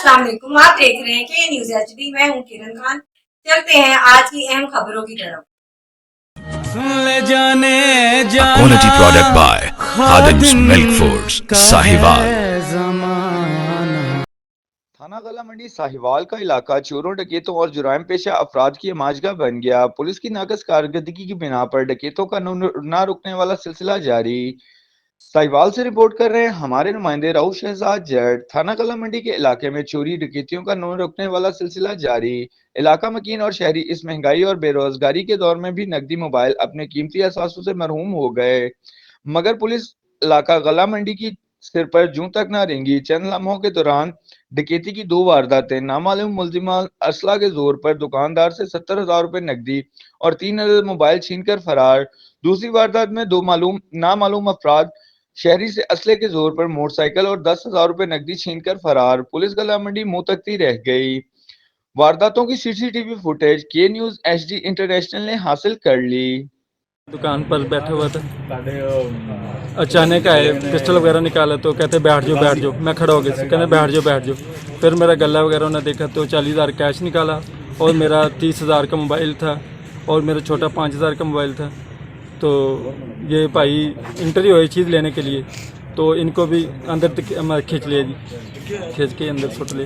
अस्सलाम वालेकुम, आप देख रहे हैं के न्यूज़ एचडी। मैं हूं किरण खान। चलते हैं आज की अहम खबरों की तरफ। A quality product by Khadim's Milk Foods, Sahiwal। थाना गला मंडी साहिवाल का इलाका चोरों, डकैतों और जुराइम पेशा अफराद की आमाजगाह बन गया। पुलिस की नाकस कारकर्दगी की बिना पर डकैतों का ना रुकने वाला सिलसिला जारी। साहिवाल से रिपोर्ट कर रहे हैं हमारे नुमाइंदे राउफ शहजाद जट। थाना कला मंडी के इलाके में चोरी डकैतियों का न रुकने वाला सिलसिला जारी। इलाका मकीन और शहरी इस महंगाई और बेरोजगारी के दौर में भी नकदी मोबाइल अपने कीमती असासों से मरहूम हो गए, मगर पुलिस इलाका गला मंडी की सिर पर जूं तक न रेंगी। चंद लम्हों के दौरान डकैती की 2 वारदातें। नामालूम मुलजिमा असला के जोर पर दुकानदार से 70,000 रुपए नकदी और 3 अदद मोबाइल छीनकर फरार। दूसरी वारदात में 2 नामालूम अफराद शहरी से असले के जोर पर मोटरसाइकिल और 10,000 रुपए नकदी छीनकर फरार। पुलिस गला मंडी मुंह तकती रह गई। वारदातों की सीसीटीवी फुटेज के न्यूज एचडी इंटरनेशनल ने हासिल कर ली। दुकान पर बैठा हुआ था, अचानक आए, पिस्टल वगैरह निकाला तो कहते बैठ जाओ। मैं खड़ा हो गया, कहते बैठ जाओ। फिर मेरा गला वगैरह उन्होंने देखा तो 40,000 कैश निकाला और मेरा 30,000 का मोबाइल था और मेरा छोटा 5,000 का मोबाइल था। तो ये भाई इंटरव्यू हुई चीज़ लेने के लिए, तो इनको भी अंदर तक खींच लिया जी, खींच के अंदर सुट ले।